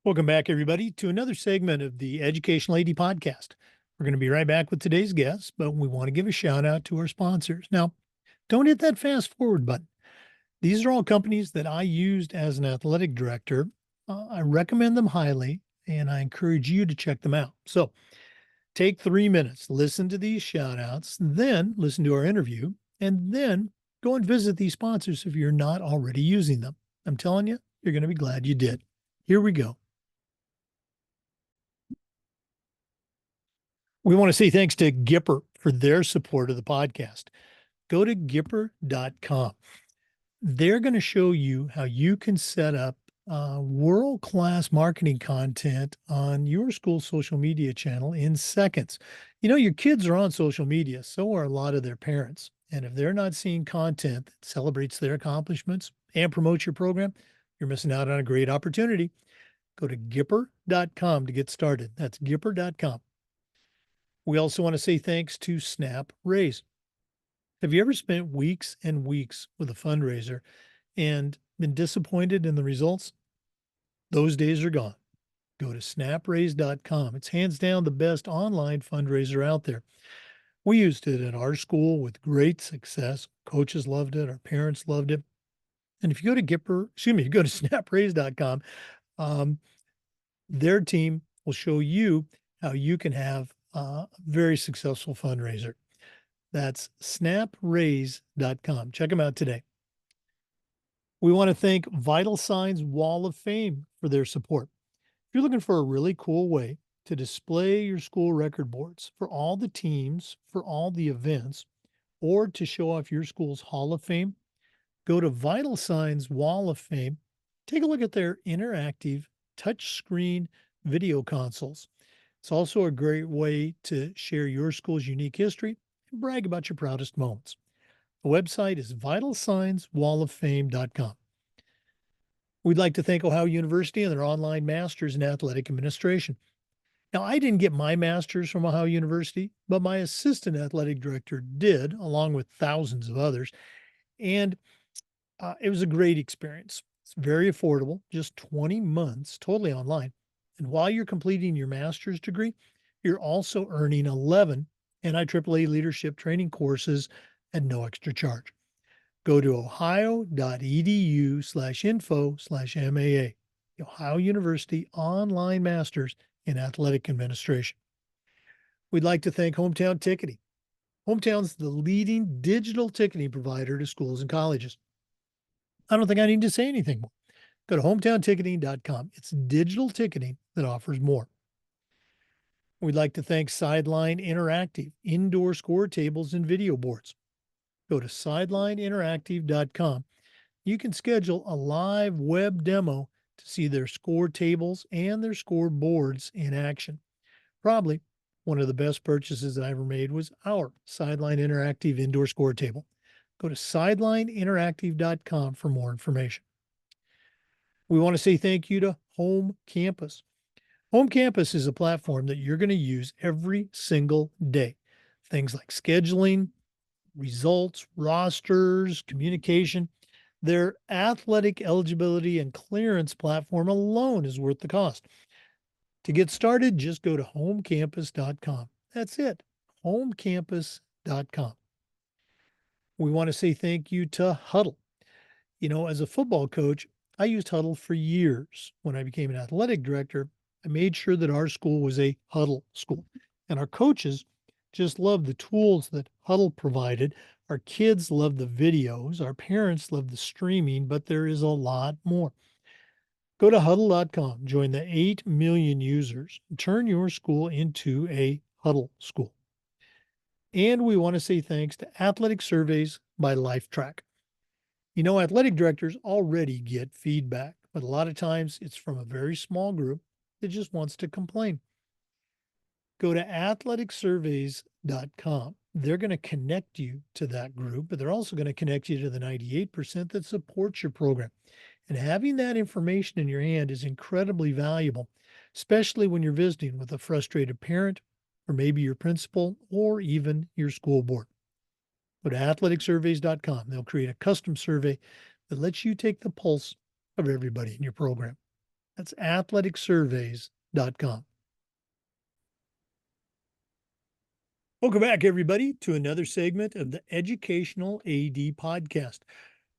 Welcome back, everybody, to another segment of the Educational AD podcast. We're going to be right back with today's guests, but we want to give a shout out to our sponsors. Now, don't hit that fast forward button. These are all companies that I used as an athletic director. I recommend them highly, and I encourage you to check them out. So take 3 minutes, listen to these shout outs, then listen to our interview, and then go and visit these sponsors if you're not already using them. I'm telling you, you're going to be glad you did. Here we go. We want to say thanks to Gipper for their support of the podcast. Go to Gipper.com. They're going to show you how you can set up world-class marketing content on your school's social media channel in seconds. You know, your kids are on social media, so are a lot of their parents. And if they're not seeing content that celebrates their accomplishments and promotes your program, you're missing out on a great opportunity. Go to Gipper.com to get started. That's Gipper.com. We also want to say thanks to Snap Raise. Have you ever spent weeks and weeks with a fundraiser and been disappointed in the results? Those days are gone. Go to snapraise.com. It's hands down the best online fundraiser out there. We used it at our school with great success. Coaches loved it. Our parents loved it. And if you go to go to snapraise.com, their team will show you how you can have a very successful fundraiser. That's snapraise.com. Check them out today. We want to thank Vital Signs Wall of Fame for their support. If you're looking for a really cool way to display your school record boards for all the teams, for all the events, or to show off your school's Hall of Fame, go to Vital Signs Wall of Fame. Take a look at their interactive touchscreen video consoles. It's also a great way to share your school's unique history and brag about your proudest moments. The website is vitalsignswalloffame.com. We'd like to thank Ohio University and their online master's in athletic administration. Now, I didn't get my master's from Ohio University, but my assistant athletic director did, along with thousands of others. And it was a great experience. It's very affordable, just 20 months, totally online. And while you're completing your master's degree, you're also earning 11 NIAAA leadership training courses at no extra charge. Go to ohio.edu/info/MAA, the Ohio University Online Masters in Athletic Administration. We'd like to thank Hometown Ticketing. Hometown's the leading digital ticketing provider to schools and colleges. I don't think I need to say anything more. Go to hometownticketing.com. It's digital ticketing that offers more. We'd like to thank Sideline Interactive, indoor score tables and video boards. Go to sidelineinteractive.com. You can schedule a live web demo to see their score tables and their score boards in action. Probably one of the best purchases that I ever made was our Sideline Interactive indoor score table. Go to sidelineinteractive.com for more information. We want to say thank you to Home Campus. Home Campus is a platform that you're going to use every single day. Things like scheduling, results, rosters, communication. Their athletic eligibility and clearance platform alone is worth the cost. To get started, just go to homecampus.com. That's it, homecampus.com. We want to say thank you to Huddle. You know, as a football coach, I used Huddle for years. When I became an athletic director, I made sure that our school was a Huddle school. And our coaches just loved the tools that Huddle provided. Our kids loved the videos. Our parents loved the streaming, but there is a lot more. Go to huddle.com, join the 8 million users, turn your school into a Huddle school. And we want to say thanks to Athletic Surveys by LifeTrack. You know, athletic directors already get feedback, but a lot of times it's from a very small group that just wants to complain. Go to athleticsurveys.com. They're going to connect you to that group, but they're also going to connect you to the 98% that supports your program. And having that information in your hand is incredibly valuable, especially when you're visiting with a frustrated parent, or maybe your principal, or even your school board. Go to athleticsurveys.com. They'll create a custom survey that lets you take the pulse of everybody in your program. That's athleticsurveys.com. Welcome back, everybody, to another segment of the Educational AD Podcast.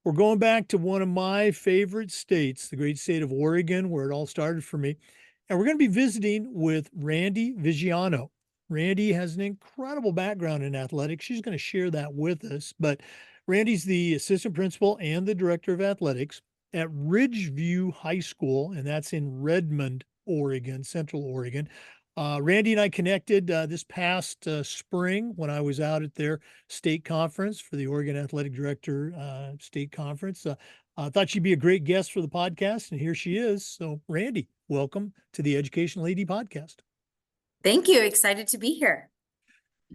We're going back to one of my favorite states, the great state of Oregon, where it all started for me. And we're going to be visiting with Randi Viggiano. Randi has an incredible background in athletics. She's going to share that with us. But Randi's the assistant principal and the director of athletics at Ridgeview High School, and that's in Redmond, Oregon, Central Oregon. Randi and I connected this past spring when I was out at their state conference for the Oregon Athletic Director State Conference. I thought she'd be a great guest for the podcast, and here she is. So, Randi, welcome to the Educational AD Podcast. Thank you. Excited to be here.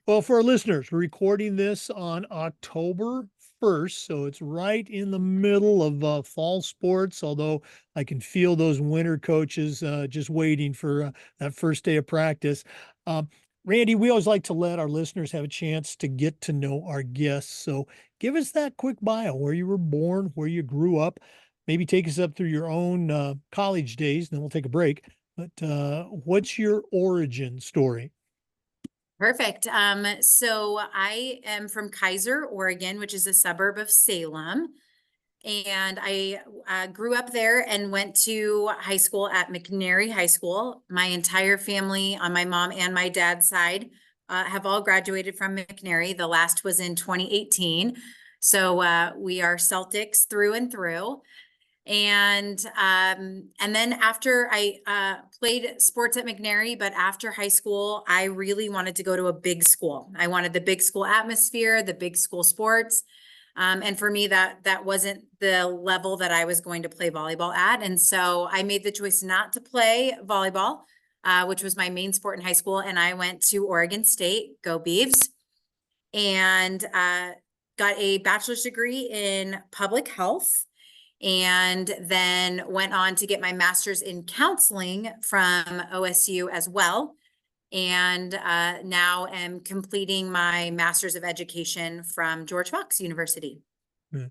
Well, for our listeners, we're recording this on October 1st, so it's right in the middle of fall sports, although I can feel those winter coaches just waiting for that first day of practice. Randi, we always like to let our listeners have a chance to get to know our guests. So give us that quick bio, where you were born, where you grew up, maybe take us up through your own college days, and then we'll take a break. But what's your origin story? Perfect. So I am from Kaiser, Oregon, which is a suburb of Salem. And I grew up there and went to high school at McNary High School. My entire family on my mom and my dad's side have all graduated from McNary. The last was in 2018. So we are Celtics through and through. And then after I played sports at McNary, but after high school, I really wanted to go to a big school. I wanted the big school atmosphere, the big school sports. And for me, that wasn't the level that I was going to play volleyball at. And so I made the choice not to play volleyball, which was my main sport in high school. And I went to Oregon State, go Beavs, and got a bachelor's degree in public health, and then went on to get my master's in counseling from OSU as well. And now am completing my master's of education from George Fox University. Yeah.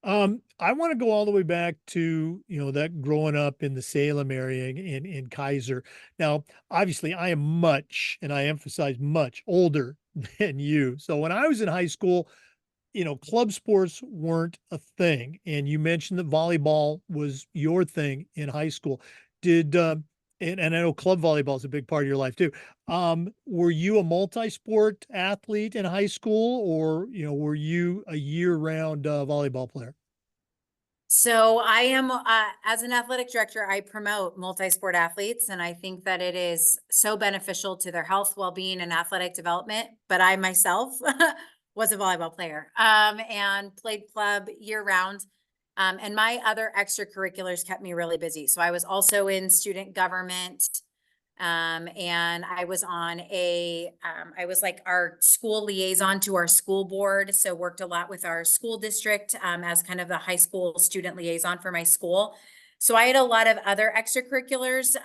I want to go all the way back to, that growing up in the Salem area in Kaiser. Now, obviously, I am much, and I emphasize much, older than you. So when I was in high school, club sports weren't a thing. And you mentioned that volleyball was your thing in high school. Did, and I know club volleyball is a big part of your life too. Were you a multi-sport athlete in high school, or, were you a year-round volleyball player? So I am, as an athletic director, I promote multi-sport athletes, and I think that it is so beneficial to their health, well-being, and athletic development. But I myself was a volleyball player and played club year-round. And my other extracurriculars kept me really busy. So I was also in student government. And I was on I was like our school liaison to our school board. So worked a lot with our school district as kind of the high school student liaison for my school. So I had a lot of other extracurriculars,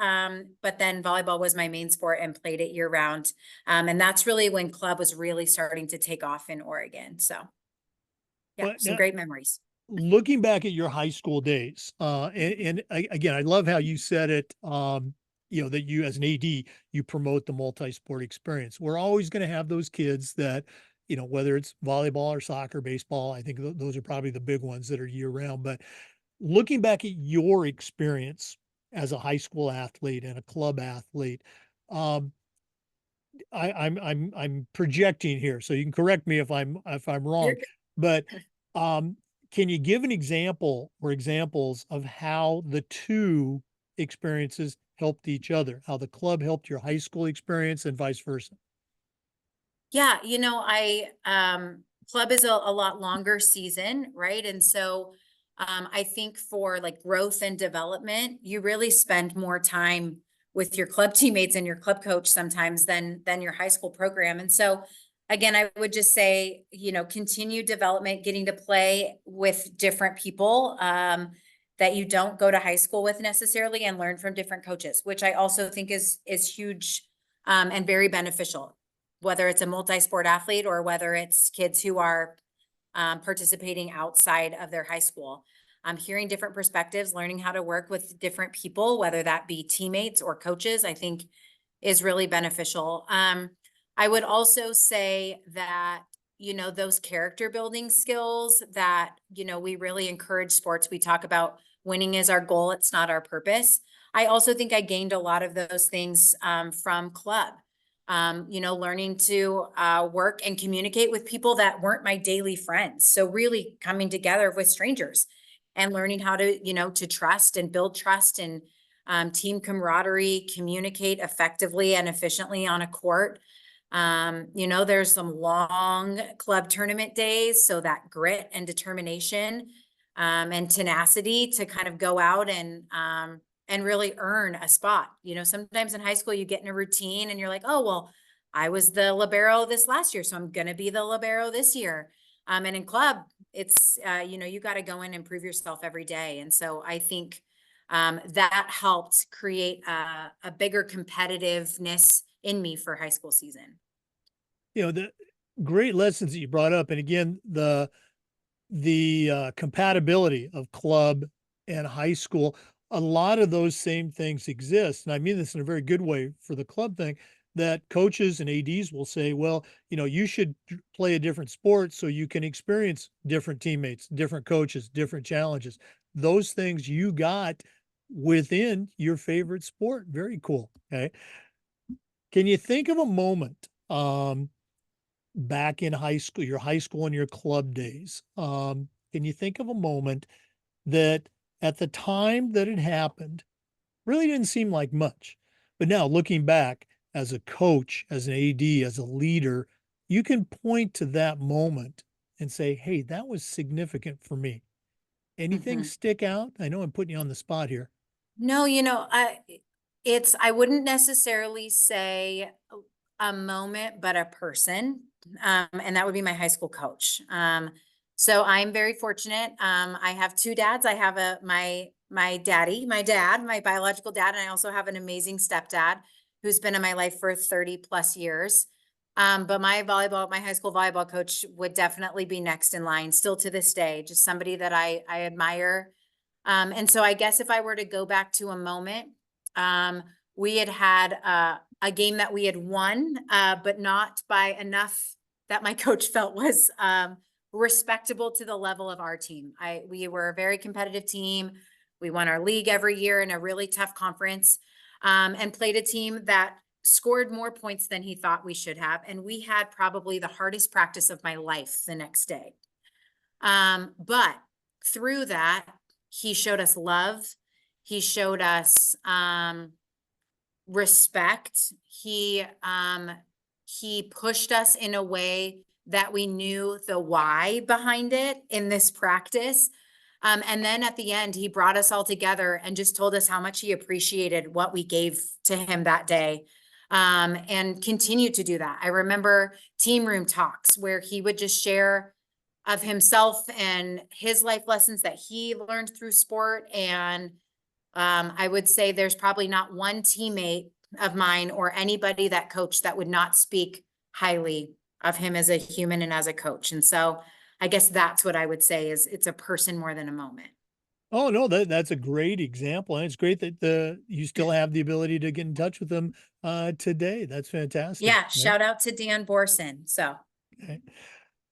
but then volleyball was my main sport and played it year round. And that's really when club was really starting to take off in Oregon. So yeah, But some great memories. looking back at your high school days, again, I love how you said it, that you, as an AD, you promote the multi-sport experience. We're always going to have those kids that, whether it's volleyball or soccer, baseball, I think those are probably the big ones that are year round. But looking back at your experience as a high school athlete and a club athlete, um, I'm projecting here, so you can correct me if I'm wrong, but can you give an example or examples of how the two experiences helped each other, how the club helped your high school experience and vice versa? Yeah, club is a lot longer season, right? And so I think for like growth and development, you really spend more time with your club teammates and your club coach sometimes than your high school program. And so again, I would just say, continue development, getting to play with different people that you don't go to high school with necessarily, and learn from different coaches, which I also think is huge and very beneficial, whether it's a multi-sport athlete or whether it's kids who are participating outside of their high school. hearing different perspectives, learning how to work with different people, whether that be teammates or coaches, I think is really beneficial. I would also say that, those character building skills that, we really encourage sports. We talk about winning is our goal. It's not our purpose. I also think I gained a lot of those things from club. Learning to work and communicate with people that weren't my daily friends. So really coming together with strangers and learning how to trust and build trust and team camaraderie, communicate effectively and efficiently on a court. There's some long club tournament days, so that grit and determination and tenacity to kind of go out and really earn a spot. Sometimes in high school you get in a routine and you're like, oh, well, I was the libero this last year, so I'm going to be the libero this year. And in club, it's, you got to go in and prove yourself every day. And so I think that helped create a bigger competitiveness in me for high school season. The great lessons that you brought up. And again, the compatibility of club and high school, a lot of those same things exist. And I mean this in a very good way for the club thing, that coaches and ADs will say, well, you should play a different sport so you can experience different teammates, different coaches, different challenges. Those things you got within your favorite sport. Very cool. Okay. Can you think of a moment back in high school, your high school and your club days? Can you think of a moment that at the time that it happened really didn't seem like much, but now looking back as a coach, as an AD, as a leader, you can point to that moment and say, hey, that was significant for me. Anything Mhm. stick out? I know I'm putting you on the spot here. No, I wouldn't necessarily say a moment, but a person. And that would be my high school coach. So I'm very fortunate. I have two dads. I have my dad, my biological dad, and I also have an amazing stepdad who's been in my life for 30 plus years. But my high school volleyball coach would definitely be next in line, still to this day, just somebody that I admire. And so I guess if I were to go back to a moment, we had a game that we had won, but not by enough that my coach felt was respectable to the level of our team. We were a very competitive team. We won our league every year in a really tough conference, and played a team that scored more points than he thought we should have. And we had probably the hardest practice of my life the next day. But through that, he showed us love. He showed us respect. He pushed us in a way that we knew the why behind it in this practice. And then at the end, he brought us all together and just told us how much he appreciated what we gave to him that day. And continued to do that. I remember team room talks where he would just share of himself and his life lessons that he learned through sport. And I would say there's probably not one teammate of mine or anybody that coached that would not speak highly of him as a human and as a coach. And so I guess that's what I would say is it's a person more than a moment. Oh no, that's a great example. And it's great that you still have the ability to get in touch with them today. That's fantastic. Yeah. Right? Shout out to Dan Borson. So Okay.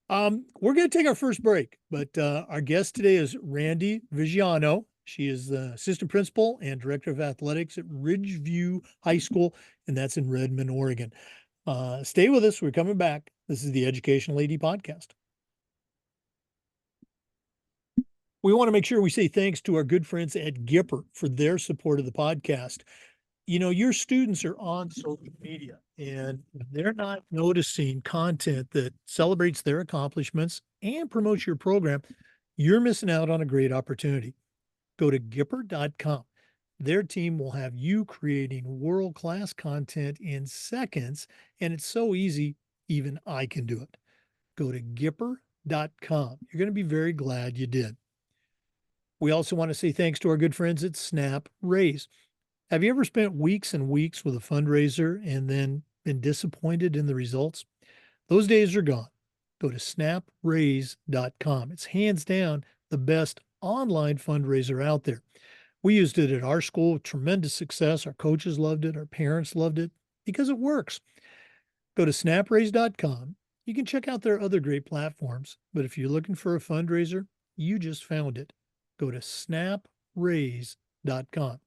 We're going to take our first break, but our guest today is Randi Viggiano. She is the assistant principal and director of athletics at Ridgeview High School, and that's in Redmond, Oregon. Stay with us. We're coming back. This is the Educational AD Podcast. We want to make sure we say thanks to our good friends at Gipper for their support of the podcast. Your students are on social media and they're not noticing content that celebrates their accomplishments and promotes your program. You're missing out on a great opportunity. Go to Gipper.com. Their team will have you creating world-class content in seconds, and it's so easy, even I can do it. Go to Gipper.com. You're going to be very glad you did. We also want to say thanks to our good friends at Snap Raise. Have you ever spent weeks and weeks with a fundraiser and then been disappointed in the results? Those days are gone. Go to snapraise.com. It's hands down the best online fundraiser out there. We used it at our school with tremendous success. Our coaches loved it. Our parents loved it because it works. Go to snapraise.com. You can check out their other great platforms, but if you're looking for a fundraiser, you just found it. Go to snapraise.com.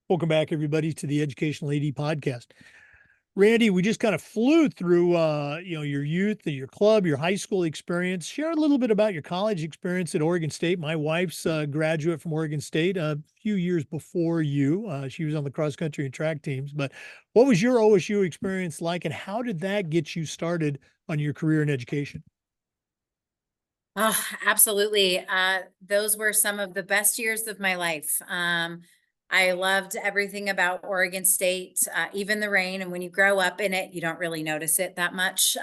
Welcome back, everybody, to the Educational AD podcast. Randy, we just kind of flew through, your youth, your club, your high school experience. Share a little bit about your college experience at Oregon State. My wife's a graduate from Oregon State a few years before you. She was on the cross country and track teams. But what was your OSU experience like, and how did that get you started on your career in education? Oh, absolutely. Those were some of the best years of my life. I loved everything about Oregon State, even the rain. And when you grow up in it, you don't really notice it that much.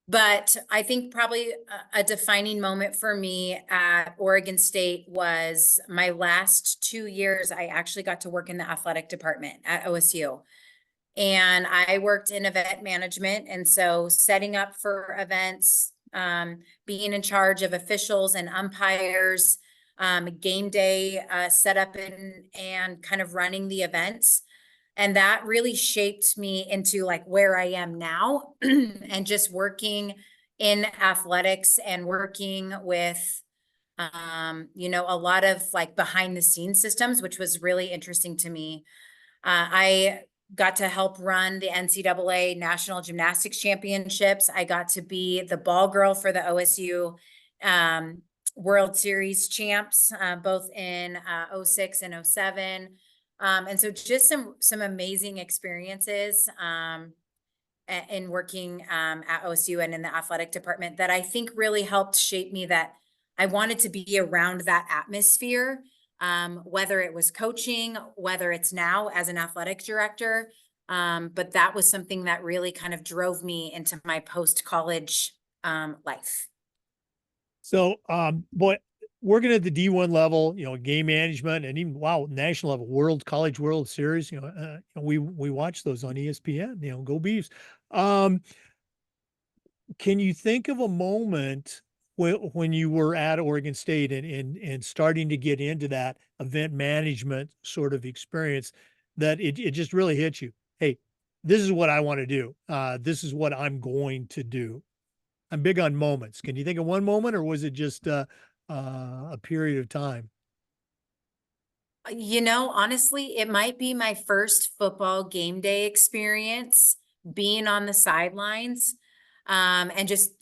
But I think probably a defining moment for me at Oregon State was my last 2 years. I actually got to work in the athletic department at OSU. And I worked in event management. And so setting up for events, being in charge of officials and umpires, game day setup and kind of running the events. And that really shaped me into like where I am now and just working in athletics and working with a lot of like behind the scenes systems, which was really interesting to me. I got to help run the NCAA National Gymnastics Championships. I got to be the ball girl for the OSU World Series champs, both in 06 and 07. And so just some amazing experiences in working at OSU and in the athletic department that I think really helped shape me, that I wanted to be around that atmosphere, whether it was coaching, whether it's now as an athletic director. But that was something that really kind of drove me into my post-college life. So, boy, working at the D1 level, game management, and even national level, College World Series, we watch those on ESPN. Go Beavs. Can you think of a moment when you were at Oregon State and starting to get into that event management sort of experience that it just really hit you? Hey, this is what I want to do. This is what I'm going to do. I'm big on moments. Can you think of one moment, or was it just a period of time? Honestly, it might be my first football game day experience, being on the sidelines, and just,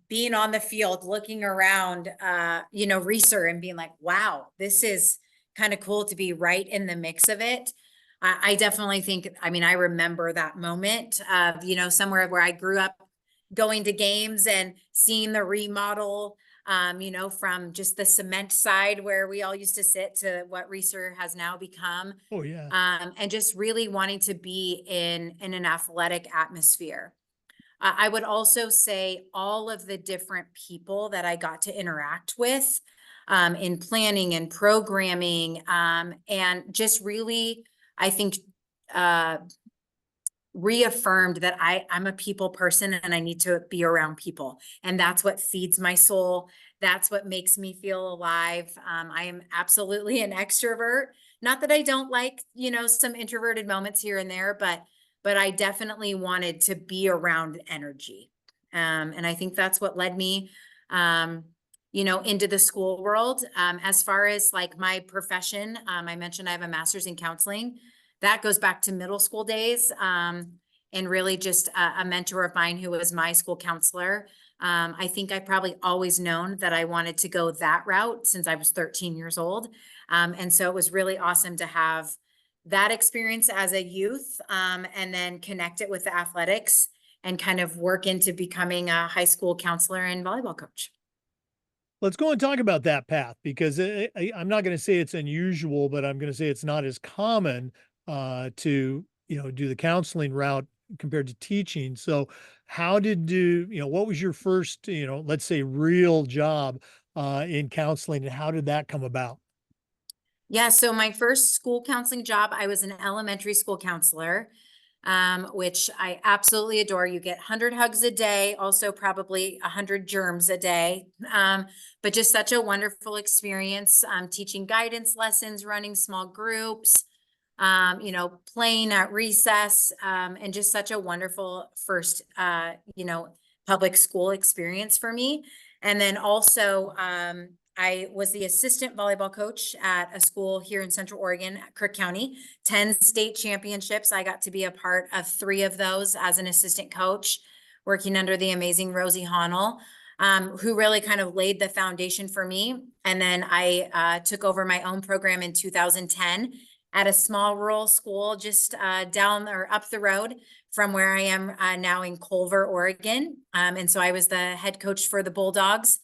being on the field, looking around, Reser, and being like, wow, this is kind of cool to be right in the mix of it. I definitely think, I remember that moment of, somewhere where I grew up going to games and seeing the remodel, from just the cement side where we all used to sit to what Reser has now become. Oh yeah. And just really wanting to be in an athletic atmosphere. I would also say all of the different people that I got to interact with in planning and programming, and just really, I think, reaffirmed that I'm a people person and I need to be around people. And that's what feeds my soul. That's what makes me feel alive. I am absolutely an extrovert. Not that I don't like, some introverted moments here and there, but I definitely wanted to be around energy. And I think that's what led me, into the school world. As far as like my profession, I mentioned I have a master's in counseling. That goes back to middle school days, and really just a mentor of mine who was my school counselor. I think I probably always known that I wanted to go that route since I was 13 years old. And so it was really awesome to have that experience as a youth, and then connect it with the athletics and kind of work into becoming a high school counselor and volleyball coach. Let's go and talk about that path, because I'm not going to say it's unusual, but I'm going to say it's not as common to do the counseling route compared to teaching. So what was your first, let's say, real job in counseling, and how did that come about? Yeah, so my first school counseling job, I was an elementary school counselor. which I absolutely adore. You get 100 hugs a day, also probably 100 germs a day. But just such a wonderful experience, teaching guidance lessons, running small groups, playing at recess, and just such a wonderful first, public school experience for me. And then also, I was the assistant volleyball coach at a school here in Central Oregon, Crook County, 10 state championships. I got to be a part of 3 of those as an assistant coach, working under the amazing Rosie Honnell, who really kind of laid the foundation for me. And then I took over my own program in 2010 at a small rural school just down or up the road from where I am now in Culver, Oregon. And so I was the head coach for the Bulldogs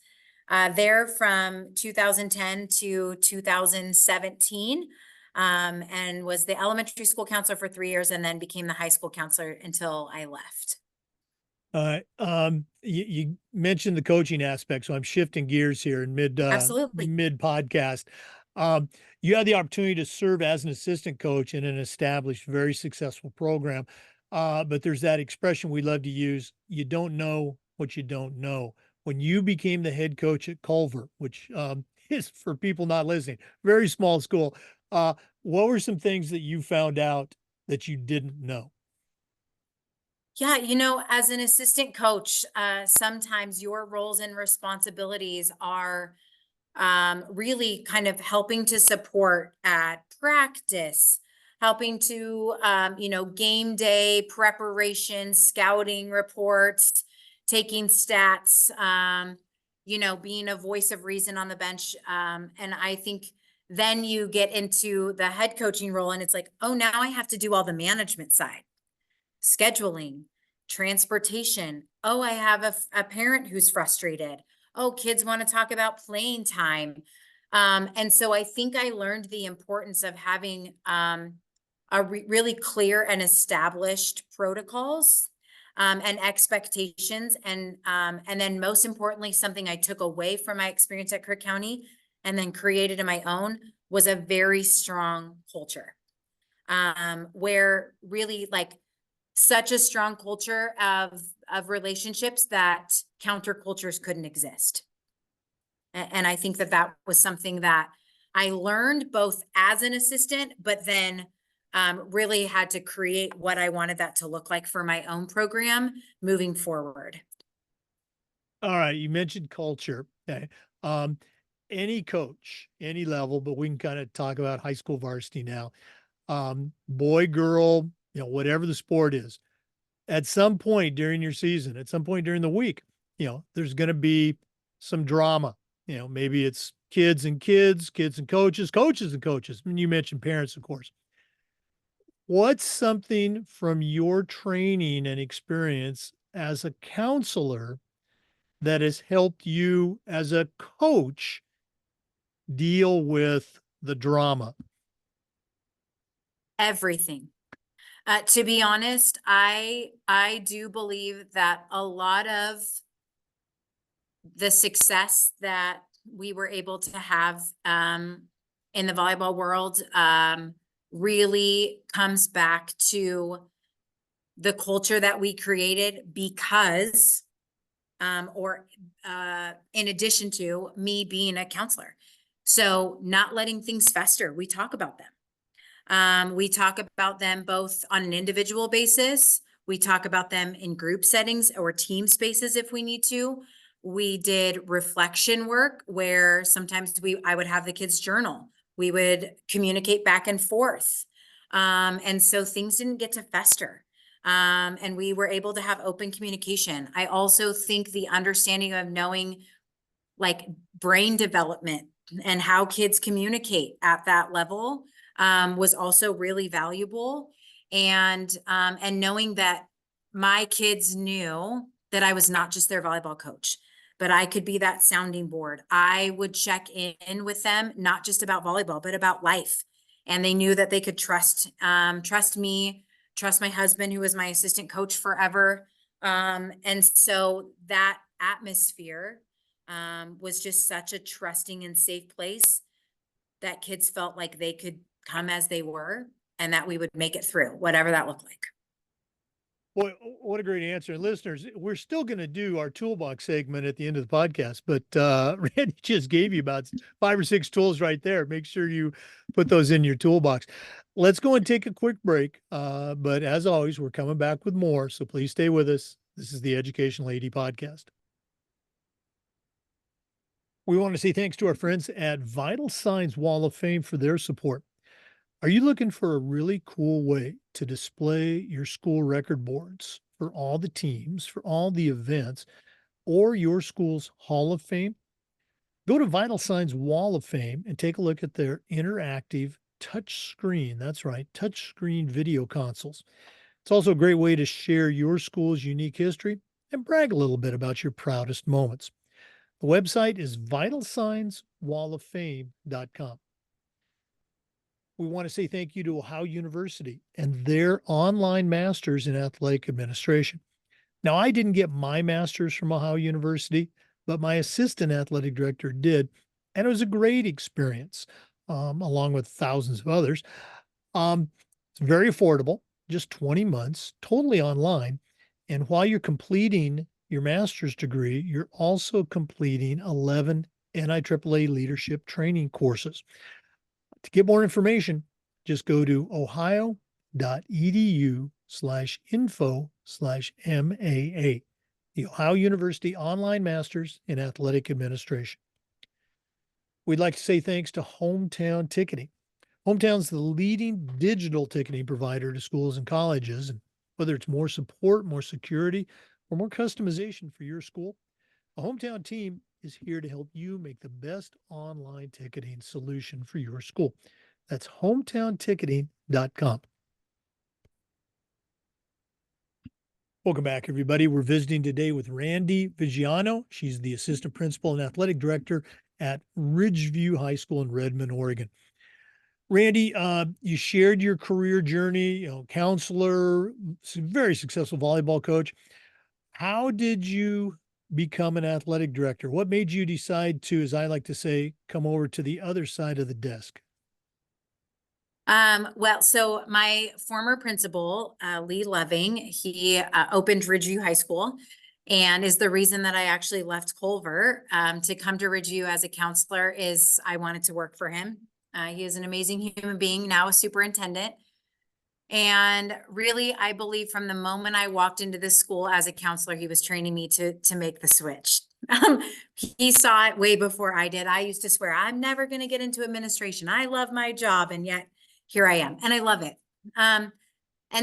there from 2010 to 2017, and was the elementary school counselor for 3 years and then became the high school counselor until I left. You mentioned the coaching aspect, so I'm shifting gears here in Absolutely. mid podcast. You had the opportunity to serve as an assistant coach in an established, very successful program. But there's that expression we love to use: you don't know what you don't know. When you became the head coach at Culver, which is, for people not listening, very small school, what were some things that you found out that you didn't know? Yeah, as an assistant coach, sometimes your roles and responsibilities are really kind of helping to support at practice, helping to, game day preparation, scouting reports, taking stats, being a voice of reason on the bench. And I think then you get into the head coaching role and it's like, oh, now I have to do all the management side, scheduling, transportation. Oh, I have a parent who's frustrated. Oh, kids want to talk about playing time. And so I think I learned the importance of having really clear and established protocols and expectations. And then most importantly, something I took away from my experience at Crook County and then created in my own was a very strong culture, where really like such a strong culture of relationships that countercultures couldn't exist. And I think that that was something that I learned both as an assistant, but then really had to create what I wanted that to look like for my own program moving forward. All right, you mentioned culture. Okay. Um, any coach, any level, but we can kind of talk about high school varsity now. Boy, girl, whatever the sport is, at some point during your season, at some point during the week, there's going to be some drama. Maybe it's kids and kids, kids and coaches, coaches and coaches. I mean, you mentioned parents, of course. What's something from your training and experience as a counselor that has helped you as a coach deal with the drama? Everything. To be honest, I do believe that a lot of the success that we were able to have in the volleyball world really comes back to the culture that we created because in addition to me being a counselor. So not letting things fester. We talk about them. We talk about them both on an individual basis. We talk about them in group settings or team spaces if we need to. We did reflection work where sometimes I would have the kids journal. We would communicate back and forth. And so things didn't get to fester. And we were able to have open communication. I also think the understanding of knowing like brain development and how kids communicate at that level was also really valuable. And knowing that my kids knew that I was not just their volleyball coach, but I could be that sounding board. I would check in with them, not just about volleyball, but about life. And they knew that they could trust me, trust my husband, who was my assistant coach forever. And so that atmosphere was just such a trusting and safe place that kids felt like they could come as they were and that we would make it through, whatever that looked like. Boy, what a great answer. And listeners, we're still going to do our toolbox segment at the end of the podcast, but Randy just gave you about 5 or 6 tools right there. Make sure you put those in your toolbox. Let's go and take a quick break. But as always, we're coming back with more. So please stay with us. This is the Educational AD Podcast. We want to say thanks to our friends at Vital Signs Wall of Fame for their support. Are you looking for a really cool way to display your school record boards for all the teams, for all the events, or your school's Hall of Fame? Go to Vital Signs Wall of Fame and take a look at their interactive touch screen. That's right, touch screen video consoles. It's also a great way to share your school's unique history and brag a little bit about your proudest moments. The website is vitalsignswalloffame.com. We want to say thank you to Ohio University and their online masters in athletic administration. Now, I didn't get my master's from Ohio University, but my assistant athletic director did. And it was a great experience, along with thousands of others. It's very affordable, just 20 months, totally online. And while you're completing your master's degree, you're also completing 11 NIAAA leadership training courses. To get more information, just go to ohio.edu/info/MAA, the Ohio University Online Masters in Athletic Administration. We'd like to say thanks to Hometown Ticketing. Hometown's the leading digital ticketing provider to schools and colleges. And whether it's more support, more security, or more customization for your school, a Hometown team is here to help you make the best online ticketing solution for your school. That's hometownticketing.com. Welcome back, everybody. We're visiting today with Randi Viggiano. She's the assistant principal and athletic director at Ridgeview High School in Redmond, Oregon. Randi, you shared your career journey, counselor, very successful volleyball coach. How did you become an athletic director? What made you decide to, as I like to say, come over to the other side of the desk? Well, so my former principal, Lee Loving, he opened Ridgeview High School and is the reason that I actually left Culver to come to Ridgeview as a counselor is I wanted to work for him. He is an amazing human being, now a superintendent. And really, I believe from the moment I walked into this school as a counselor, he was training me to make the switch. He saw it way before I did. I used to swear, I'm never going to get into administration. I love my job. And yet here I am, and I love it. And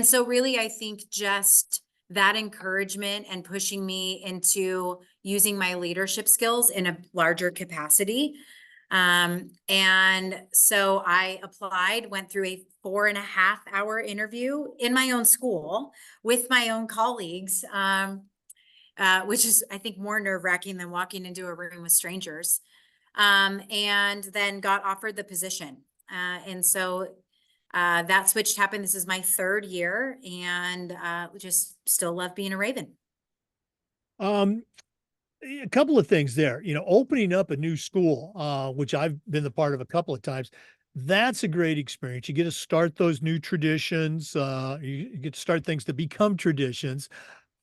so really, I think just that encouragement and pushing me into using my leadership skills in a larger capacity. And so I applied, went through a 4.5-hour interview in my own school with my own colleagues, which is, I think, more nerve-wracking than walking into a room with strangers, and then got offered the position. And so that switch happened. This is my 3rd year, and just still love being a Raven. A couple of things there, opening up a new school, which I've been the part of a couple of times. That's a great experience. You get to start those new traditions. You get to start things to become traditions.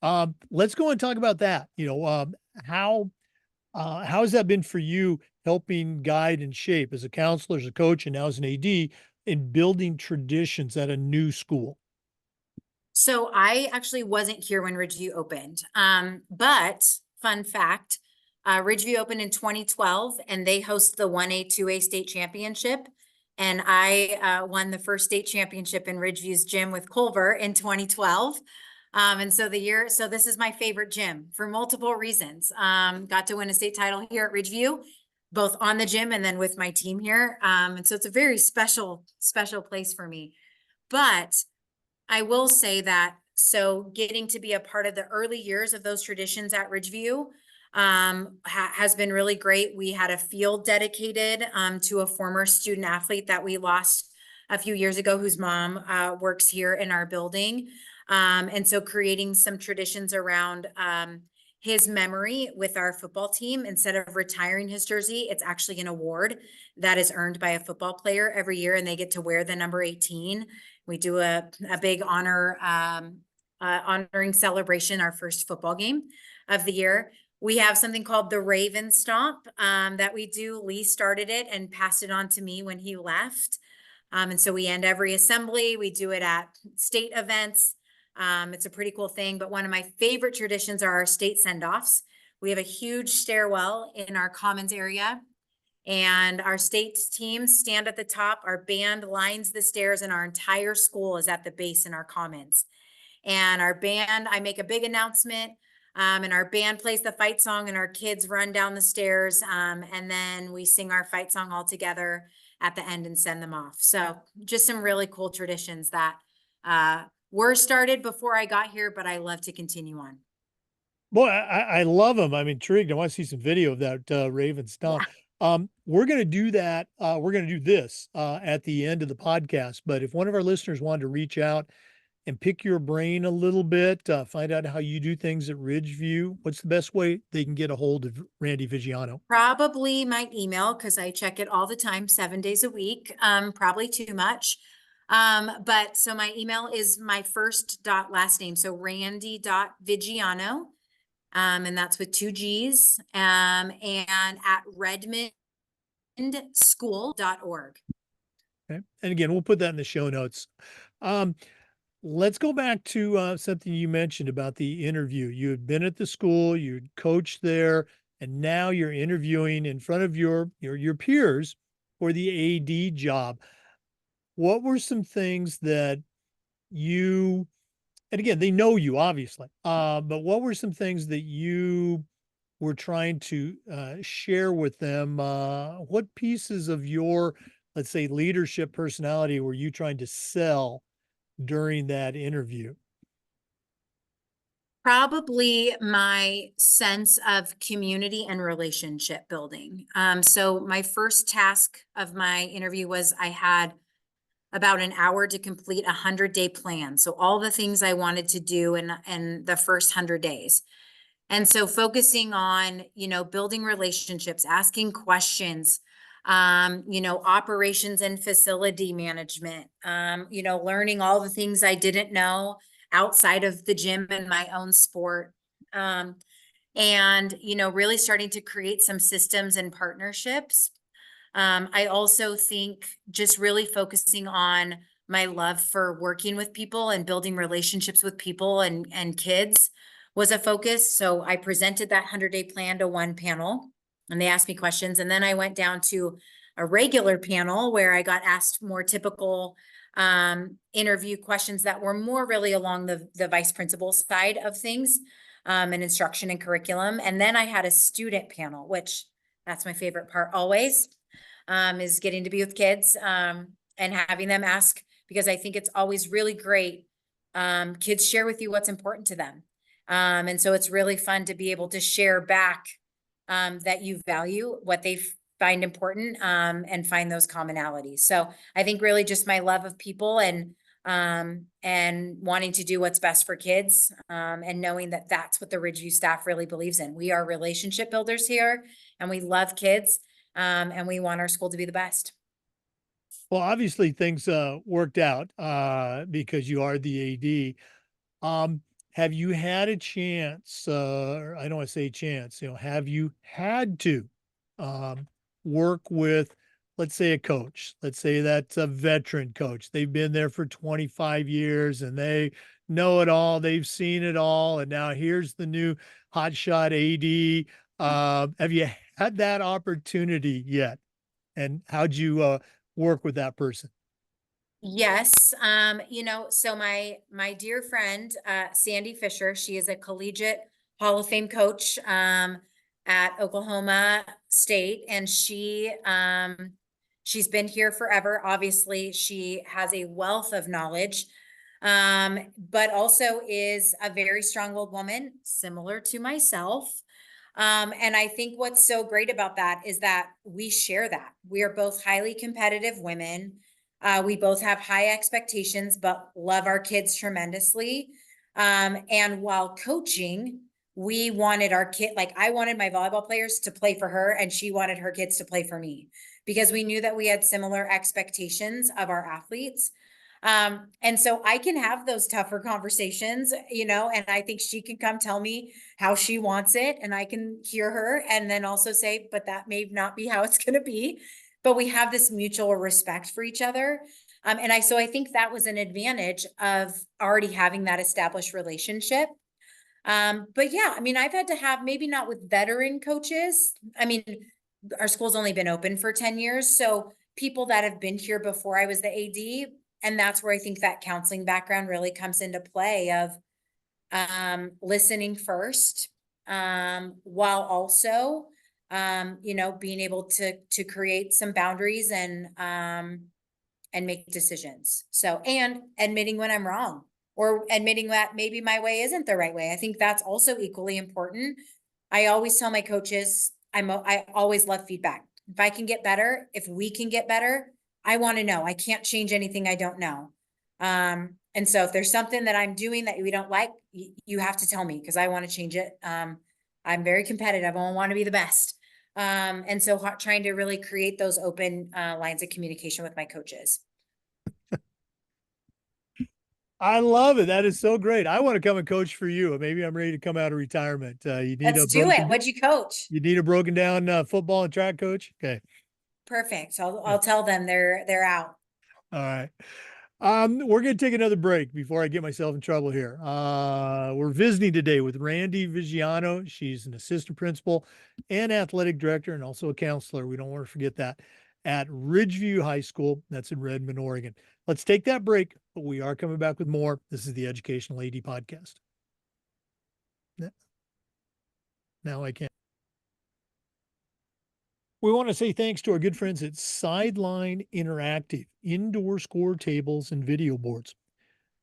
Let's go and talk about that. How has that been for you helping guide and shape as a counselor, as a coach, and now as an AD in building traditions at a new school? So I actually wasn't here when Ridgeview opened. But fun fact, Ridgeview opened in 2012 and they host the 1A, 2A state championship. And I won the first state championship in Ridgeview's gym with Culver in 2012. And so this is my favorite gym for multiple reasons. Got to win a state title here at Ridgeview, both on the gym and then with my team here. And so it's a very special place for me. But I will say that, so getting to be a part of the early years of those traditions at Ridgeview has been really great. We had a field dedicated to a former student athlete that we lost a few years ago, whose mom works here in our building. And so creating some traditions around his memory with our football team. Instead of retiring his jersey, it's actually an award that is earned by a football player every year, and they get to wear the number 18. We do a big honor honoring celebration, our first football game of the year. We have something called the Raven Stomp that we do. Lee started it and passed it on to me when he left. And so we end every assembly. We do it at state events. It's a pretty cool thing. But one of my favorite traditions are our state send-offs. We have a huge stairwell in our commons area, and our state teams stand at the top. Our band lines the stairs, and our entire school is at the base in our commons. And our band, I make a big announcement, and our band plays the fight song, and our kids run down the stairs, and then we sing our fight song all together at the end and send them off. So just some really cool traditions that were started before I got here, but I love to continue on. Boy, I love them. I'm intrigued. I want to see some video of that Raven Yeah. stomp. We're going to do that. We're going to do this at the end of the podcast. But if one of our listeners wanted to reach out and pick your brain a little bit, find out how you do things at Ridgeview, what's the best way they can get a hold of Randi Viggiano? Probably my email, because I check it all the time, 7 days a week, probably too much. But so my email is my first dot last name. So Randi.Viggiano. And that's with 2 G's, and at redmondschool.org. Okay. And again, we'll put that in the show notes. Let's go back to something you mentioned about the interview. You had been at the school, you'd coached there, and now you're interviewing in front of your peers for the AD job. What were some things that you, and again, they know you obviously, but what were some things that you were trying to share with them? What pieces of your, let's say, leadership personality were you trying to sell during that interview? Probably my sense of community and relationship building. So my first task of my interview was I had about an hour to complete a 100-day plan. So all the things I wanted to do in the first 100 days. And so focusing on, building relationships, asking questions, operations and facility management, learning all the things I didn't know outside of the gym and my own sport. And, really starting to create some systems and partnerships. I also think just really focusing on my love for working with people and building relationships with people and kids was a focus. So I presented that 100-day plan to one panel, and they asked me questions. And then I went down to a regular panel where I got asked more typical interview questions that were more really along the vice principal side of things, and instruction and curriculum. And then I had a student panel, which that's my favorite part always, is getting to be with kids, and having them ask, because I think it's always really great. Kids share with you what's important to them. And so it's really fun to be able to share back that you value what they find important, and find those commonalities. So I think really just my love of people and wanting to do what's best for kids, and knowing that that's what the Ridgeview staff really believes in. We are relationship builders here, and we love kids, and we want our school to be the best. Well, obviously things worked out because you are the AD. Have you had a chance, or I don't want to say chance, have you had to work with, let's say, a coach? Let's say that's a veteran coach. They've been there for 25 years and they know it all. They've seen it all. And now here's the new hotshot AD. Have you had that opportunity yet? And how'd you work with that person? Yes. So my dear friend, Sandy Fisher, she is a collegiate Hall of Fame coach, at Oklahoma State, and she's been here forever. Obviously, she has a wealth of knowledge, but also is a very strong-willed woman, similar to myself. And I think what's so great about that is that we share that. We are both highly competitive women. We both have high expectations, but love our kids tremendously. And while coaching, we wanted our kid, like I wanted my volleyball players to play for her, and she wanted her kids to play for me, because we knew that we had similar expectations of our athletes. And so I can have those tougher conversations, and I think she can come tell me how she wants it and I can hear her and then also say, but that may not be how it's going to be. But we have this mutual respect for each other. So I think that was an advantage of already having that established relationship. But yeah, I mean, I've had to have, maybe not with veteran coaches. I mean, our school's only been open for 10 years. So people that have been here before I was the AD, and that's where I think that counseling background really comes into play of listening first, while also being able to create some boundaries and make decisions. So, and admitting when I'm wrong or admitting that maybe my way isn't the right way. I think that's also equally important. I always tell my coaches, I always love feedback. If I can get better, if we can get better, I want to know. I can't change anything I don't know. And so if there's something that I'm doing that we don't like, you have to tell me because I want to change it. I'm very competitive. I want to be the best. And so trying to really create those open lines of communication with my coaches. I love it. That is so great. I want to come and coach for you. Maybe I'm ready to come out of retirement. Let's do it. What'd you coach? You need a broken down football and track coach. Okay. Perfect. I'll tell them they're out. All right. We're going to take another break before I get myself in trouble here. We're visiting today with Randi Viggiano. She's an assistant principal and athletic director and also a counselor. We don't want to forget that at Ridgeview High School. That's in Redmond, Oregon. Let's take that break, but we are coming back with more. This is the Educational AD Podcast. Now I can. We want to say thanks to our good friends at Sideline Interactive, indoor score tables and video boards.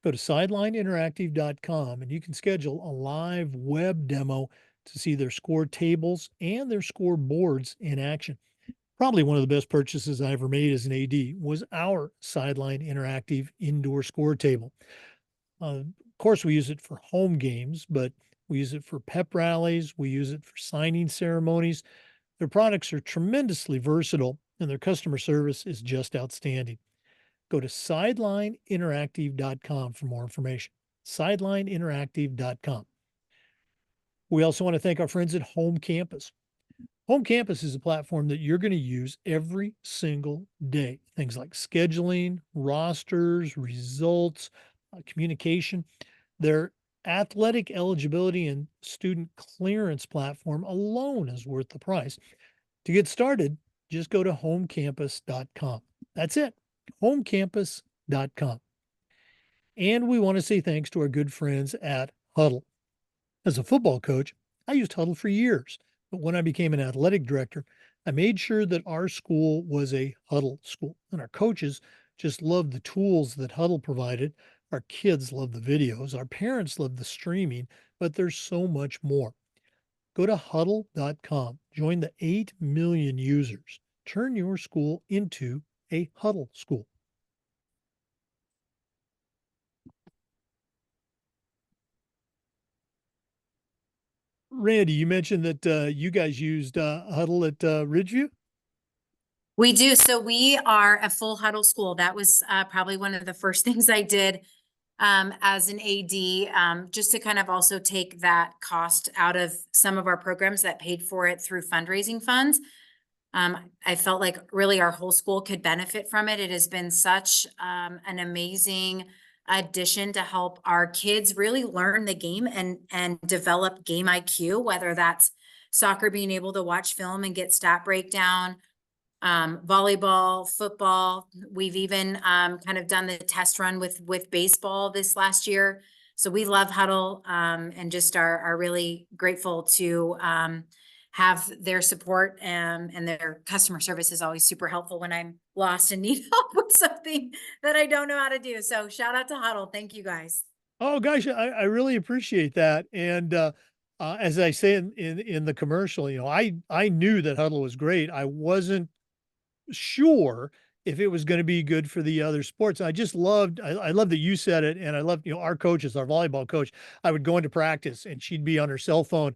Go to sidelineinteractive.com and you can schedule a live web demo to see their score tables and their score boards in action. Probably one of the best purchases I ever made as an AD was our Sideline Interactive indoor score table. Of course, we use it for home games, but we use it for pep rallies. We use it for signing ceremonies. Their products are tremendously versatile and their customer service is just outstanding. Go to sidelineinteractive.com for more information. Sidelineinteractive.com. We also want to thank our friends at Home Campus. Home Campus is a platform that you're going to use every single day. Things like scheduling, rosters, results, communication. Their athletic eligibility and student clearance platform alone is worth the price. To get started, just go to homecampus.com. That's it, homecampus.com. And we want to say thanks to our good friends at Huddle. As a football coach, I used Huddle for years, but when I became an athletic director, I made sure that our school was a Huddle school, and our coaches just loved the tools that Huddle provided. Our kids love the videos, our parents love the streaming, but there's so much more. Go to huddle.com, join the 8 million users, turn your school into a Huddle school. Randy, you mentioned that you guys used Huddle at Ridgeview? We do. So we are a full Huddle school. That was probably one of the first things I did as an AD, just to kind of also take that cost out of some of our programs that paid for it through fundraising funds. I felt like really our whole school could benefit from it. It has been such an amazing addition to help our kids really learn the game and develop game IQ, whether that's soccer, being able to watch film and get stat breakdown, volleyball, football. We've even kind of done the test run with baseball this last year. So we love Huddle and just are really grateful to have their support, and their customer service is always super helpful when I'm lost and need help with something that I don't know how to do. So shout out to Huddle. Thank you guys. Oh gosh, I really appreciate that. And as I say in the commercial, I knew that Huddle was great. I wasn't sure if it was going to be good for the other sports. I just loved, I love that you said it. And I loved, our coaches, our volleyball coach, I would go into practice and she'd be on her cell phone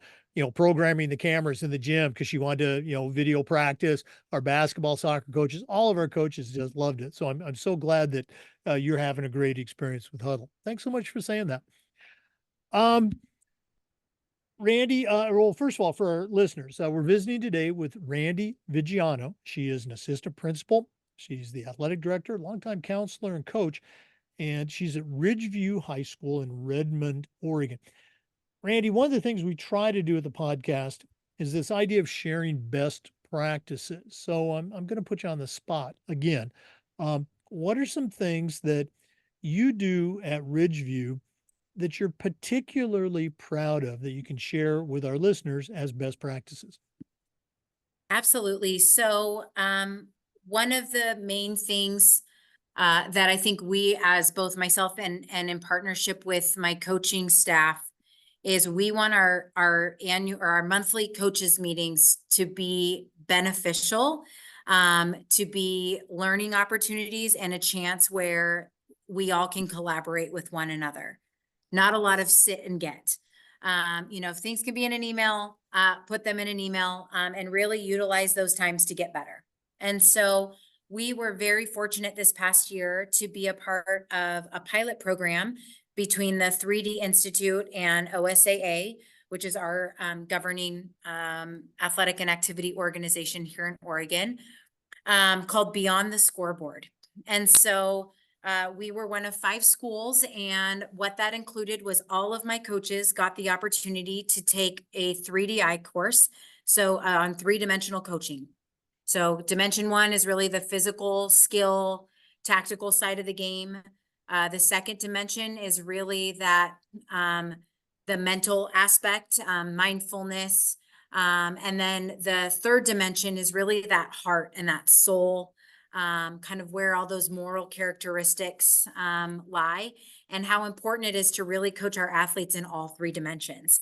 programming the cameras in the gym because she wanted to, video practice. Our basketball, soccer coaches, all of our coaches just loved it. So I'm so glad that you're having a great experience with Huddle. Thanks so much for saying that. Um, Randi, well, first of all, for our listeners, we're visiting today with Randi Viggiano. She is an assistant principal. She's the athletic director, longtime counselor and coach, and she's at Ridgeview High School in Redmond, Oregon. Randi, one of the things we try to do at the podcast is this idea of sharing best practices. So I'm going to put you on the spot again. What are some things that you do at Ridgeview that you're particularly proud of that you can share with our listeners as best practices? Absolutely. So, one of the main things that I think we, as both myself and in partnership with my coaching staff, is we want our annual or our monthly coaches meetings to be beneficial, to be learning opportunities and a chance where we all can collaborate with one another. Not a lot of sit and get. If things can be in an email, put them in an email, and really utilize those times to get better. And so we were very fortunate this past year to be a part of a pilot program between the 3D Institute and OSAA, which is our governing athletic and activity organization here in Oregon, called Beyond the Scoreboard. And so we were one of 5 schools, and what that included was all of my coaches got the opportunity to take a 3DI course, so on 3-dimensional coaching. So dimension 1 is really the physical skill, tactical side of the game. The second dimension is really that the mental aspect, mindfulness. And then the third dimension is really that heart and that soul, kind of where all those moral characteristics lie, and how important it is to really coach our athletes in all 3 dimensions.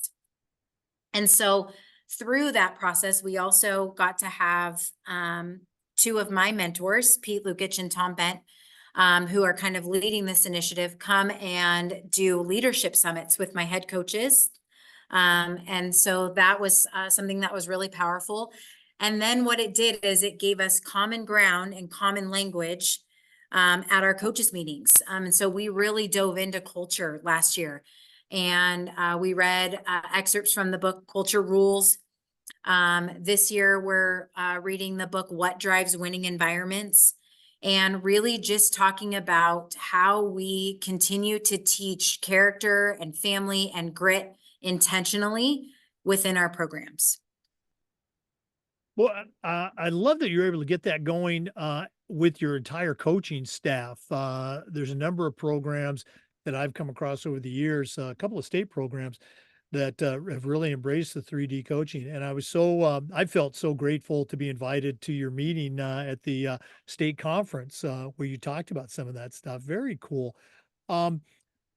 And so through that process, we also got to have 2 of my mentors, Pete Lukic and Tom Bent, who are kind of leading this initiative, come and do leadership summits with my head coaches. And so that was something that was really powerful. And then what it did is it gave us common ground and common language at our coaches meetings. And so we really dove into culture last year. And we read excerpts from the book Culture Rules. This year, we're reading the book What Drives Winning Environments, and really just talking about how we continue to teach character and family and grit intentionally within our programs. Well, I love that you're able to get that going with your entire coaching staff. There's a number of programs that I've come across over the years, a couple of state programs that have really embraced the 3D coaching. And I felt so grateful to be invited to your meeting at the state conference where you talked about some of that stuff. Very cool. Um,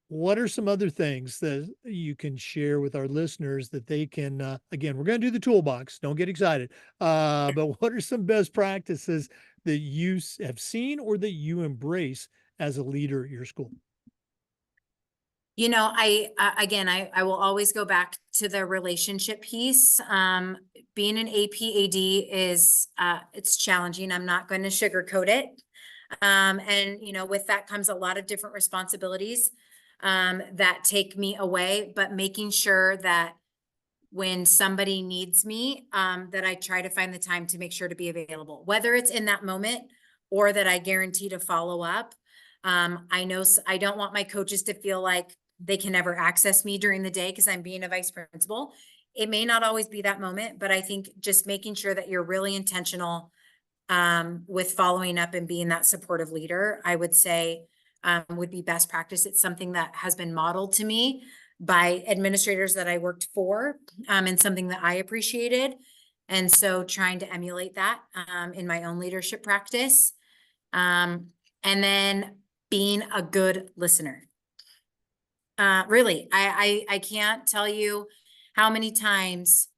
what are some other things that you can share with our listeners that they can, again, we're going to do the toolbox, don't get excited. But what are some best practices that you have seen or that you embrace as a leader at your school? I will always go back to the relationship piece. Being an APAD is, it's challenging. I'm not going to sugarcoat it. And with that comes a lot of different responsibilities that take me away, but making sure that when somebody needs me, that I try to find the time to make sure to be available, whether it's in that moment or that I guarantee to follow up. I know I don't want my coaches to feel like they can never access me during the day because I'm being a vice principal. It may not always be that moment, but I think just making sure that you're really intentional with following up and being that supportive leader, I would say would be best practice. It's something that has been modeled to me by administrators that I worked for, and something that I appreciated. And so trying to emulate that in my own leadership practice. And then being a good listener. Really, I can't tell you how many times,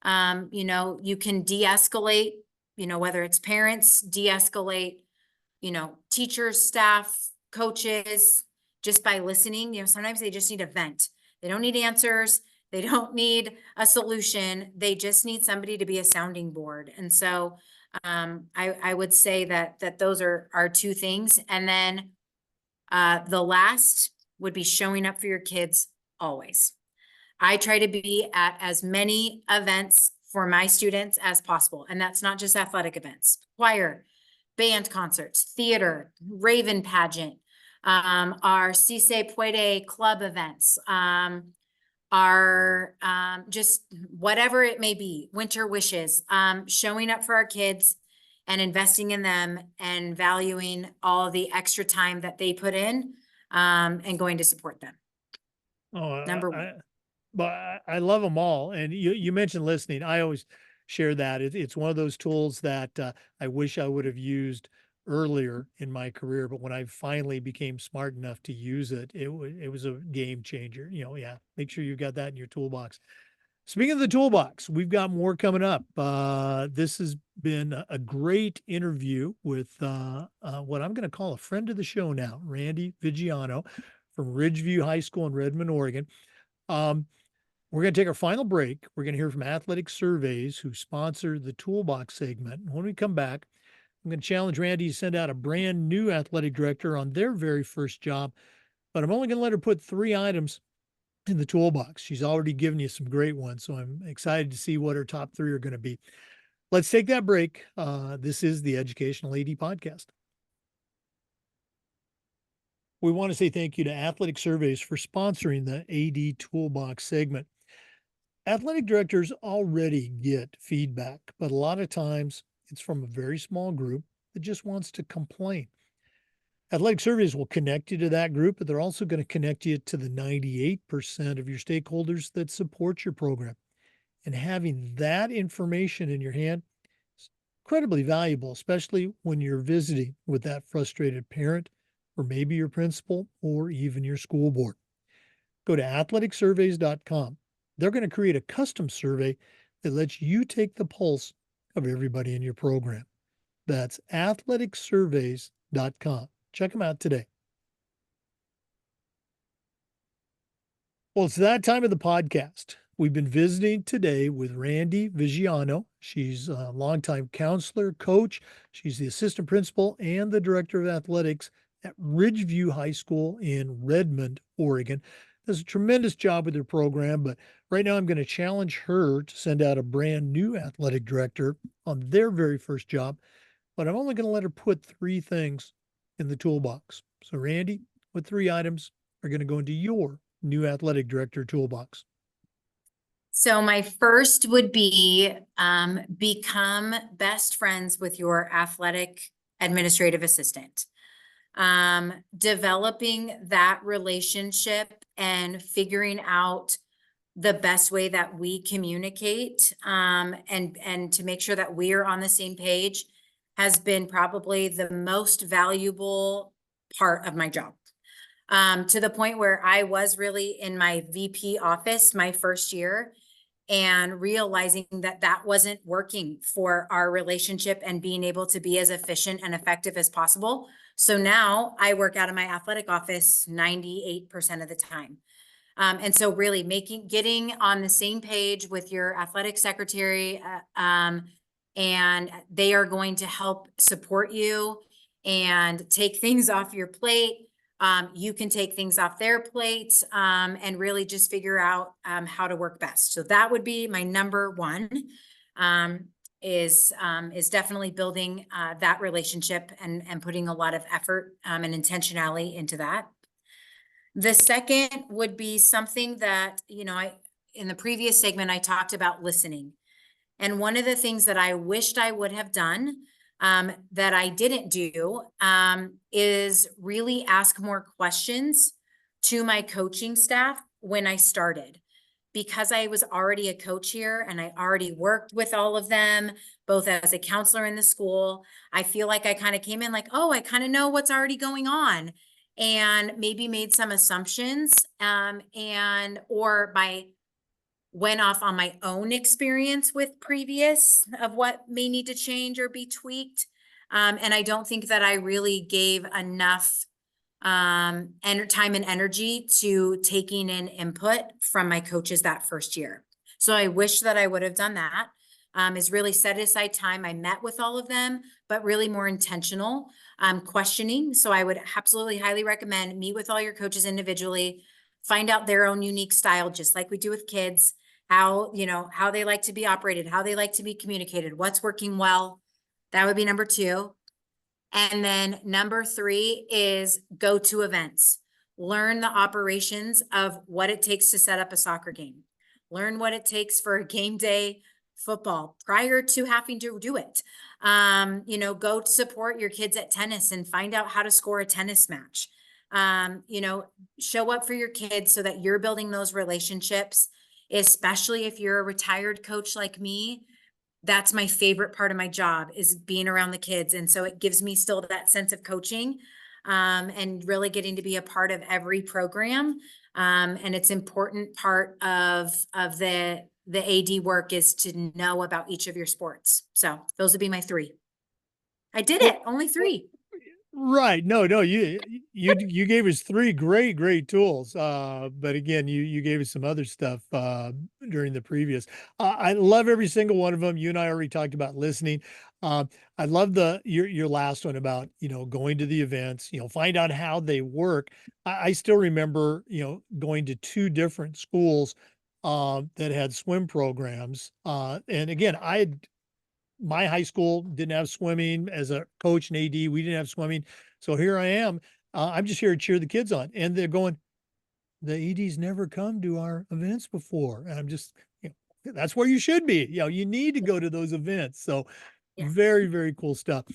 you can de-escalate, whether it's parents, de-escalate, teachers, staff, coaches, just by listening. Sometimes they just need a vent. They don't need answers. They don't need a solution. They just need somebody to be a sounding board. And so I would say that those are two things. And then the last would be showing up for your kids always. I try to be at as many events for my students as possible. And that's not just athletic events, choir, band concerts, theater, Raven pageant, our Cisse Puede club events, our just whatever it may be, winter wishes, showing up for our kids and investing in them and valuing all the extra time that they put in, and going to support them. Oh, Number one. but I love them all. And you mentioned listening. I always share that. It's one of those tools that I wish I would have used earlier in my career. But when I finally became smart enough to use it, it was a game changer. Yeah, make sure you've got that in your toolbox. Speaking of the toolbox, we've got more coming up. This has been a great interview with what I'm going to call a friend of the show now, Randi Viggiano from Ridgeview High School in Redmond, Oregon. We're going to take our final break. We're going to hear from Athletic Surveys, who sponsor the Toolbox segment. When we come back, I'm going to challenge Randi to send out a brand new athletic director on their very first job, but I'm only going to let her put 3 items in the toolbox. She's already given you some great ones, so I'm excited to see what her top 3 are going to be. Let's take that break. This is the Educational AD Podcast. We want to say thank you to Athletic Surveys for sponsoring the AD Toolbox segment. Athletic directors already get feedback, but a lot of times it's from a very small group that just wants to complain. Athletic Surveys will connect you to that group, but they're also going to connect you to the 98% of your stakeholders that support your program. And having that information in your hand is incredibly valuable, especially when you're visiting with that frustrated parent, or maybe your principal, or even your school board. Go to athleticsurveys.com. They're going to create a custom survey that lets you take the pulse of everybody in your program. That's athleticsurveys.com. Check them out today. Well, it's that time of the podcast. We've been visiting today with Randi Viggiano. She's a longtime counselor, coach. She's the assistant principal and the director of athletics at Ridgeview High School in Redmond, Oregon. Does a tremendous job with her program, but right now I'm going to challenge her to send out a brand new athletic director on their very first job, but I'm only going to let her put 3 things in the toolbox. So Randi, what 3 items are going to go into your new athletic director toolbox? So my first would be become best friends with your athletic administrative assistant. Developing that relationship and figuring out the best way that we communicate, and to make sure that we are on the same page has been probably the most valuable part of my job. To the point where I was really in my VP office my first year and realizing that that wasn't working for our relationship and being able to be as efficient and effective as possible. So now I work out of my athletic office 98% of the time. And so really getting on the same page with your athletic secretary, and they are going to help support you and take things off your plate. You can take things off their plates, and really just figure out how to work best. So that would be my number one, is definitely building that relationship and putting a lot of effort and intentionality into that. The second would be something that, in the previous segment, I talked about listening. And one of the things that I wished I would have done, that I didn't do, is really ask more questions to my coaching staff when I started. Because I was already a coach here and I already worked with all of them, both as a counselor in the school, I feel like I kind of came in like, oh, I kind of know what's already going on, and maybe made some assumptions, went off on my own experience with previous of what may need to change or be tweaked. And I don't think that I really gave enough and time and energy to taking in input from my coaches that first year. So I wish that I would have done that. Is really set aside time. I met with all of them, but really more intentional, questioning. So I would absolutely highly recommend meet with all your coaches individually, find out their own unique style, just like we do with kids, how, how they like to be operated, how they like to be communicated, what's working well. That would be number 2. And then number 3 is go to events. Learn the operations of what it takes to set up a soccer game. Learn what it takes for a game day football prior to having to do it. Go to support your kids at tennis and find out how to score a tennis match. Show up for your kids so that you're building those relationships, especially if you're a retired coach like me. That's my favorite part of my job, is being around the kids. And so it gives me still that sense of coaching, and really getting to be a part of every program. And it's important part of the AD work is to know about each of your sports. So those would be my 3. I did it, only 3. Right. No, you gave us 3 great tools. But again, you gave us some other stuff during the previous. I love every single one of them. You and I already talked about listening. I love your last one about, going to the events, find out how they work. I still remember, going to 2 different schools that had swim programs. And again, my high school didn't have swimming. As a coach and AD, we didn't have swimming. So here I am. I'm just here to cheer the kids on. And they're going, the EDs never come to our events before. And I'm just, that's where you should be. You need to go to those events. So Yeah. very cool stuff.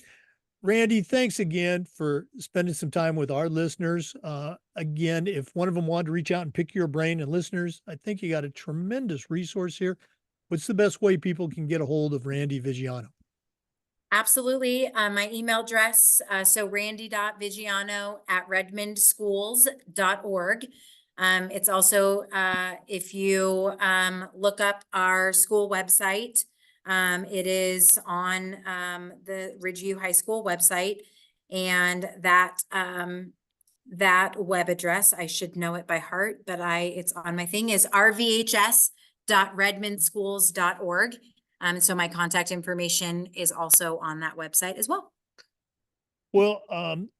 Randi, thanks again for spending some time with our listeners. Again, if one of them wanted to reach out and pick your brain, and listeners, I think you got a tremendous resource here. What's the best way people can get a hold of Randi Viggiano? Absolutely. My email address, so randy.viggiano@redmondschools.org. It's also, if you look up our school website, it is on the Ridgeview High School website. And that web address, I should know it by heart, but it's on my thing, is rvhs.redmondschools.org. So my contact information is also on that website as well. Well,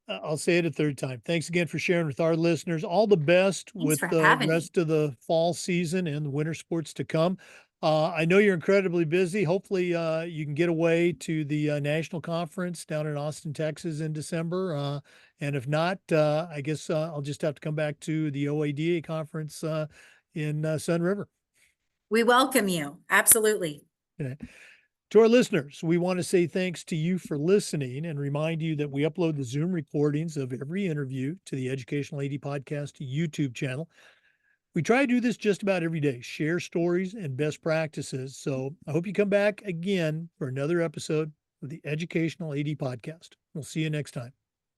I'll say it a third time. Thanks again for sharing with our listeners. All the best Thanks with for the having me. rest of the fall season and the winter sports to come. I know you're incredibly busy. Hopefully, you can get away to the national conference down in Austin, Texas in December. And if not, I guess I'll just have to come back to the OADA conference in Sun River. We welcome you. Absolutely. Okay. To our listeners, we want to say thanks to you for listening and remind you that we upload the Zoom recordings of every interview to the Educational AD Podcast YouTube channel. We try to do this just about every day, share stories and best practices. So I hope you come back again for another episode of the Educational AD Podcast. We'll see you next time.